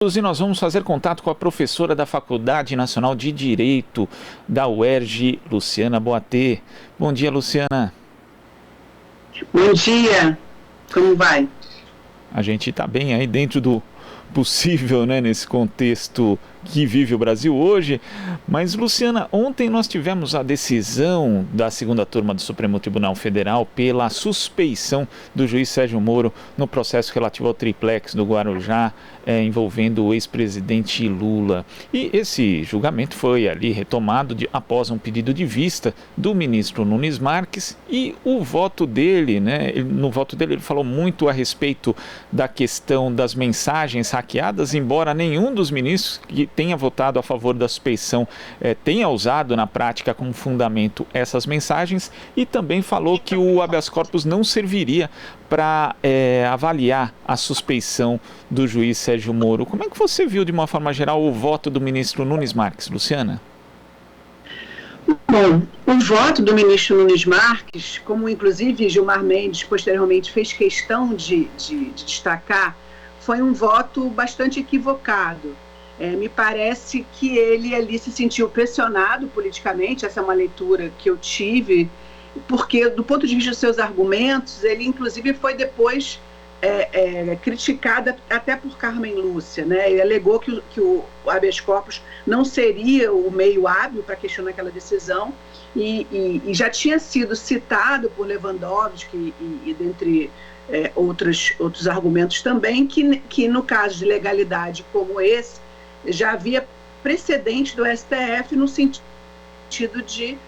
E nós vamos fazer contato com a professora da Faculdade Nacional de Direito da UERJ, Luciana Boatê. Bom dia, Luciana. Bom dia, como vai? A gente está bem aí dentro do possível, né, nesse contexto que vive o Brasil hoje. Mas, Luciana, ontem nós tivemos a decisão da segunda turma do Supremo Tribunal Federal pela suspeição do juiz Sérgio Moro no processo relativo ao triplex do Guarujá, envolvendo o ex-presidente Lula. E esse julgamento foi ali retomado após um pedido de vista do ministro Nunes Marques e o voto dele, né? No voto dele ele falou muito a respeito da questão das mensagens hackeadas, embora nenhum dos ministros que tenha votado a favor da suspeição tenha usado na prática como fundamento essas mensagens, e também falou que o habeas corpus não serviria para avaliar a suspeição do juiz Sérgio Moro. Como é que você viu, de uma forma geral, o voto do ministro Nunes Marques, Luciana? Bom, o voto do ministro Nunes Marques, como inclusive Gilmar Mendes posteriormente fez questão de destacar, foi um voto bastante equivocado. Me parece que ele ali se sentiu pressionado politicamente, essa é uma leitura que eu tive, porque do ponto de vista dos seus argumentos, ele inclusive foi depois criticado até por Carmen Lúcia, né? Ele alegou que o habeas corpus não seria o meio hábil para questionar aquela decisão, e já tinha sido citado por Lewandowski e dentre outros argumentos também, que no caso de legalidade como esse, já havia precedente do STF no sentido de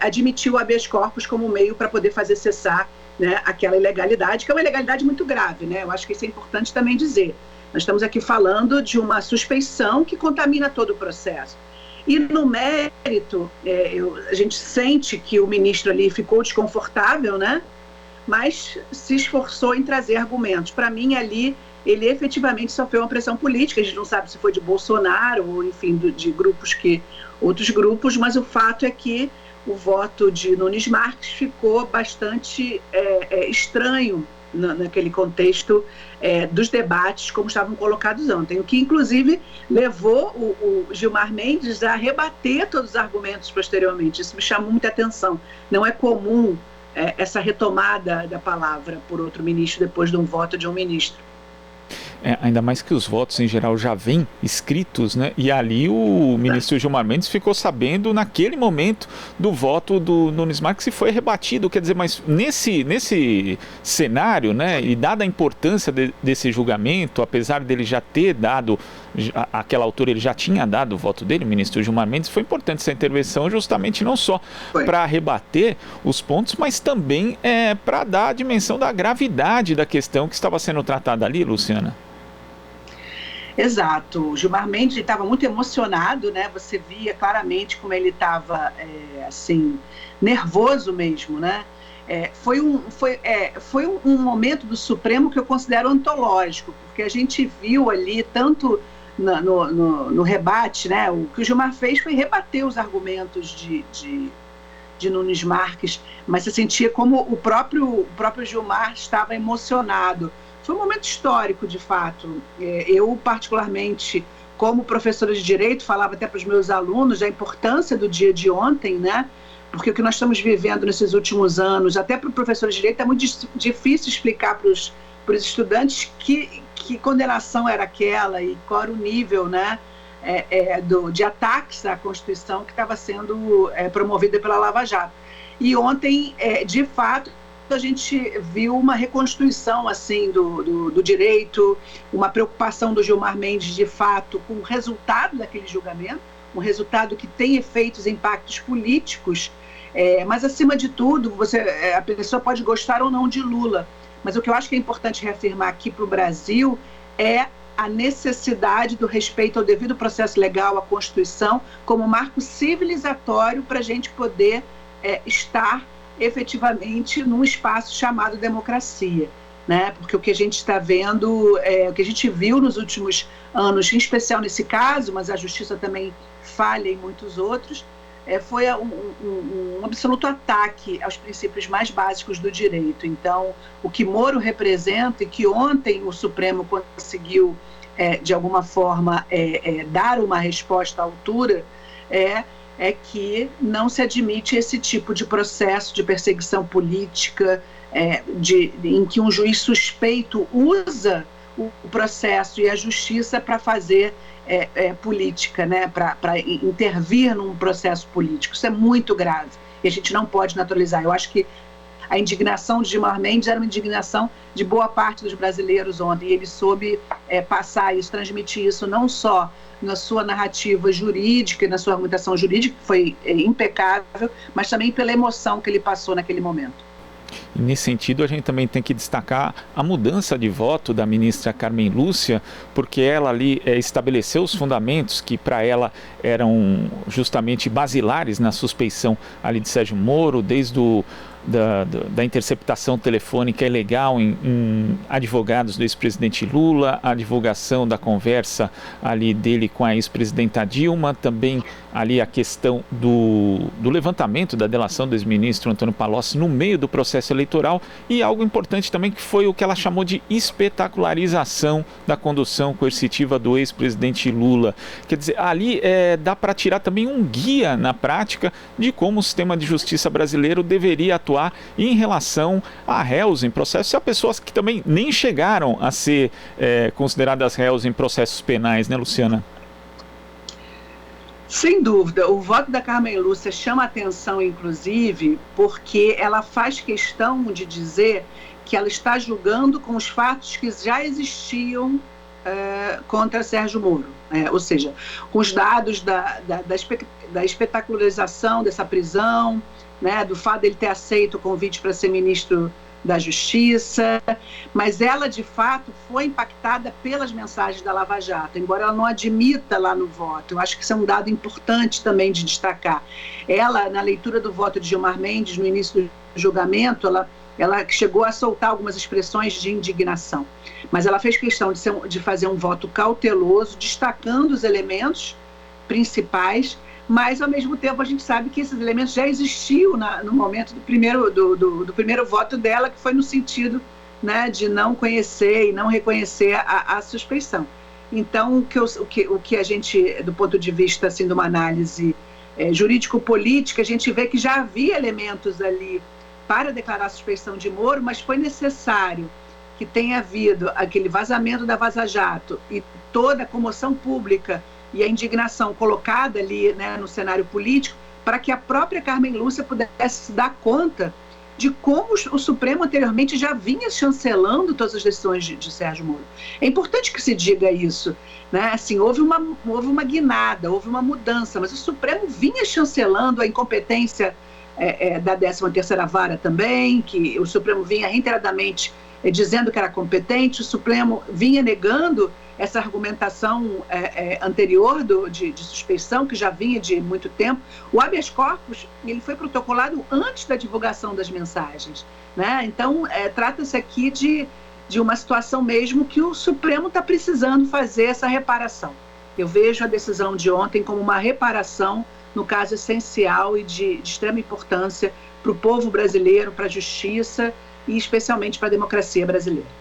admitir o habeas corpus como meio para poder fazer cessar, né, aquela ilegalidade, que é uma ilegalidade muito grave, né? Eu acho que isso é importante também dizer. Nós estamos aqui falando de uma suspeição que contamina todo o processo. E no mérito, a gente sente que o ministro ali ficou desconfortável, né? Mas se esforçou em trazer argumentos. Para mim, ali, ele efetivamente sofreu uma pressão política. A gente não sabe se foi de Bolsonaro ou, enfim, de outros grupos, mas o fato é que o voto de Nunes Marques ficou bastante estranho naquele contexto dos debates como estavam colocados ontem, o que inclusive levou o Gilmar Mendes a rebater todos os argumentos posteriormente. Isso me chamou muita atenção. Não é comum essa retomada da palavra por outro ministro depois de um voto de um ministro. Ainda mais que os votos em geral já vêm escritos, né? E ali o ministro Gilmar Mendes ficou sabendo naquele momento do voto do Nunes Marques e foi rebatido. Quer dizer, mas nesse cenário, né? E dada a importância desse julgamento, apesar dele já ter dado, àquela altura ele já tinha dado o voto dele, o ministro Gilmar Mendes, foi importante essa intervenção justamente não só para rebater os pontos, mas também para dar a dimensão da gravidade da questão que estava sendo tratada ali, Luciana. Exato, o Gilmar Mendes estava muito emocionado, né? Você via claramente como ele estava, assim, nervoso mesmo, né? Foi um momento do Supremo que eu considero antológico, porque a gente viu ali, tanto no rebate, né? O que o Gilmar fez foi rebater os argumentos de Nunes Marques, mas você sentia como o próprio Gilmar estava emocionado. Foi um momento histórico, de fato. Eu, particularmente, como professora de Direito, falava até para os meus alunos da importância do dia de ontem, né? Porque o que nós estamos vivendo nesses últimos anos, até para o professor de Direito, é muito difícil explicar para os estudantes que condenação era aquela e qual era o nível, né, de ataques à Constituição que estava sendo promovida pela Lava Jato. E ontem, de fato, a gente viu uma reconstituição assim, do direito, uma preocupação do Gilmar Mendes, de fato, com o resultado daquele julgamento, um resultado que tem efeitos e impactos políticos, mas, acima de tudo, a pessoa pode gostar ou não de Lula, mas o que eu acho que é importante reafirmar aqui para o Brasil é a necessidade do respeito ao devido processo legal, à Constituição, como marco civilizatório para a gente poder estar efetivamente num espaço chamado democracia, né? Porque o que a gente está vendo, o que a gente viu nos últimos anos, em especial nesse caso, mas a justiça também falha em muitos outros, foi um absoluto ataque aos princípios mais básicos do direito. Então, o que Moro representa e que ontem o Supremo conseguiu de alguma forma, dar uma resposta à altura, é que não se admite esse tipo de processo de perseguição política, em que um juiz suspeito usa o processo e a justiça para fazer política, né, para intervir num processo político. Isso é muito grave e a gente não pode naturalizar. Eu acho que a indignação de Gilmar Mendes era uma indignação de boa parte dos brasileiros ontem, e ele soube passar isso, transmitir isso não só na sua narrativa jurídica e na sua argumentação jurídica, que foi impecável, mas também pela emoção que ele passou naquele momento. E nesse sentido, a gente também tem que destacar a mudança de voto da ministra Carmen Lúcia, porque ela ali estabeleceu os fundamentos que para ela eram justamente basilares na suspeição ali de Sérgio Moro, desde da interceptação telefônica ilegal em advogados do ex-presidente Lula, a divulgação da conversa ali dele com a ex-presidenta Dilma, também ali a questão do levantamento da delação do ex-ministro Antônio Palocci no meio do processo eleitoral, e algo importante também que foi o que ela chamou de espetacularização da condução coercitiva do ex-presidente Lula. Quer dizer, ali dá para tirar também um guia na prática de como o sistema de justiça brasileiro deveria atuar em relação a réus em processos, e a pessoas que também nem chegaram a ser consideradas réus em processos penais, né, Luciana? Sem dúvida, o voto da Carmen Lúcia chama a atenção, inclusive, porque ela faz questão de dizer que ela está julgando com os fatos que já existiam contra Sérgio Moro, ou seja, com os dados da espetacularização dessa prisão, né, do fato dele ter aceito o convite para ser ministro da Justiça, mas ela, de fato, foi impactada pelas mensagens da Lava Jato, embora ela não admita lá no voto. Eu acho que isso é um dado importante também de destacar. Ela, na leitura do voto de Gilmar Mendes, no início do julgamento, ela chegou a soltar algumas expressões de indignação, mas ela fez questão de fazer um voto cauteloso, destacando os elementos principais, mas, ao mesmo tempo, a gente sabe que esses elementos já existiam no momento do primeiro voto dela, que foi no sentido, né, de não conhecer e não reconhecer a suspeição. Então, o que a gente, do ponto de vista assim, de uma análise jurídico-política, a gente vê que já havia elementos ali para declarar a suspeição de Moro, mas foi necessário que tenha havido aquele vazamento da Vaza Jato e toda a comoção pública e a indignação colocada ali, né, no cenário político, para que a própria Carmen Lúcia pudesse se dar conta de como o Supremo anteriormente já vinha chancelando todas as decisões de Sérgio Moro. É importante que se diga isso, né? Assim, houve uma guinada, houve uma mudança, mas o Supremo vinha chancelando a incompetência da 13ª Vara também, que o Supremo vinha reiteradamente dizendo que era competente, o Supremo vinha negando essa argumentação anterior de suspeição, que já vinha de muito tempo. O habeas corpus, ele foi protocolado antes da divulgação das mensagens, né? Então, trata-se aqui de uma situação mesmo que o Supremo está precisando fazer essa reparação. Eu vejo a decisão de ontem como uma reparação, no caso essencial e de extrema importância para o povo brasileiro, para a justiça e especialmente para a democracia brasileira.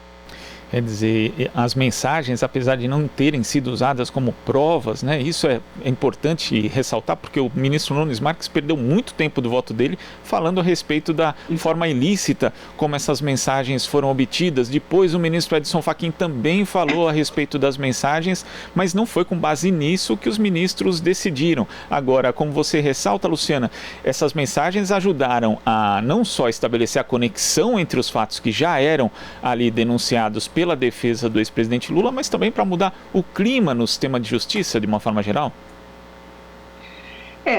Quer dizer, as mensagens, apesar de não terem sido usadas como provas, né, isso é importante ressaltar, porque o ministro Nunes Marques perdeu muito tempo do voto dele falando a respeito da forma ilícita como essas mensagens foram obtidas. Depois o ministro Edson Fachin também falou a respeito das mensagens, mas não foi com base nisso que os ministros decidiram. Agora, como você ressalta, Luciana, essas mensagens ajudaram a não só estabelecer a conexão entre os fatos que já eram ali denunciados pela defesa do ex-presidente Lula, mas também para mudar o clima no sistema de justiça de uma forma geral?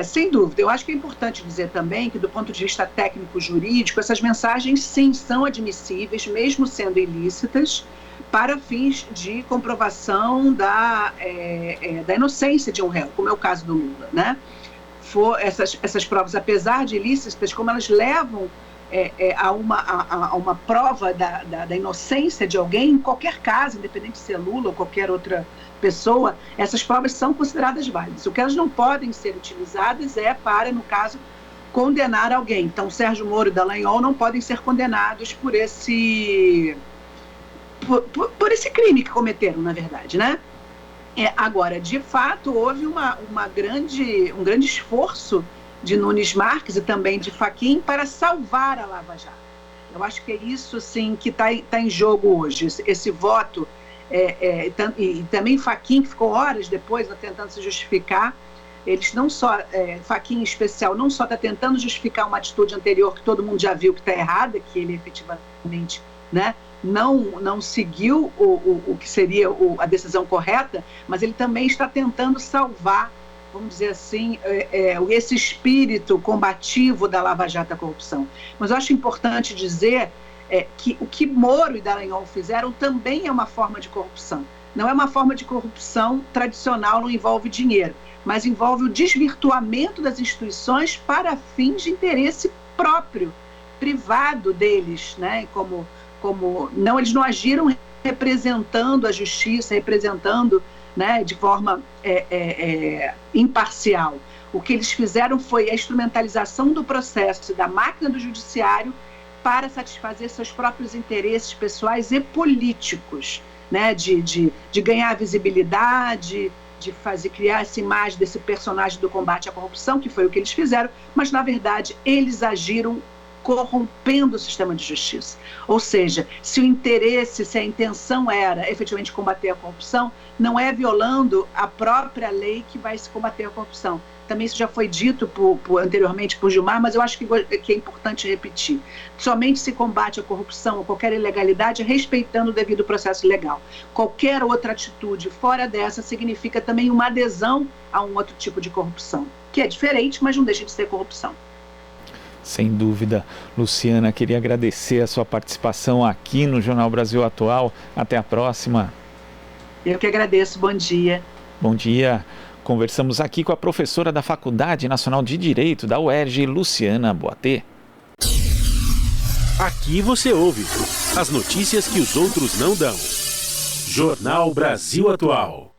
Sem dúvida. Eu acho que é importante dizer também que, do ponto de vista técnico-jurídico, essas mensagens, sim, são admissíveis, mesmo sendo ilícitas, para fins de comprovação da inocência de um réu, como é o caso do Lula, né? Essas provas, apesar de ilícitas, como elas levam a uma prova da inocência de alguém, em qualquer caso, independente de ser Lula ou qualquer outra pessoa, essas provas são consideradas válidas. O que elas não podem ser utilizadas para, no caso, condenar alguém. Então, Sérgio Moro e Dallagnol não podem ser condenados por esse crime que cometeram, na verdade, né? Agora, de fato, houve um grande esforço de Nunes Marques e também de Fachin para salvar a Lava Jato. Eu acho que é isso, assim, que está em jogo hoje. Esse voto, e também Fachin, que ficou horas depois tentando se justificar. Eles não só, Fachin em especial, não só está tentando justificar uma atitude anterior que todo mundo já viu que está errada, que ele efetivamente, né, não seguiu o que seria a decisão correta, mas ele também está tentando salvar, vamos dizer assim, esse espírito combativo da Lava Jato à corrupção. Mas eu acho importante dizer que o que Moro e Dallagnol fizeram também é uma forma de corrupção. Não é uma forma de corrupção tradicional, não envolve dinheiro, mas envolve o desvirtuamento das instituições para fins de interesse próprio, privado deles, né? Eles não agiram representando a justiça, representando, né, de forma imparcial. O que eles fizeram foi a instrumentalização do processo da máquina do judiciário para satisfazer seus próprios interesses pessoais e políticos, né, de ganhar visibilidade, de criar essa imagem desse personagem do combate à corrupção, que foi o que eles fizeram, mas, na verdade, eles agiram corrompendo o sistema de justiça. Ou seja, se a intenção era efetivamente combater a corrupção, não é violando a própria lei que vai se combater a corrupção. Também isso já foi dito anteriormente por Gilmar, mas eu acho que é importante repetir. Somente se combate a corrupção ou qualquer ilegalidade respeitando o devido processo legal. Qualquer outra atitude fora dessa significa também uma adesão a um outro tipo de corrupção, que é diferente, mas não deixa de ser corrupção. Sem dúvida. Luciana, queria agradecer a sua participação aqui no Jornal Brasil Atual. Até a próxima. Eu que agradeço. Bom dia. Bom dia. Conversamos aqui com a professora da Faculdade Nacional de Direito da UERJ, Luciana Boatê. Aqui você ouve as notícias que os outros não dão. Jornal Brasil Atual.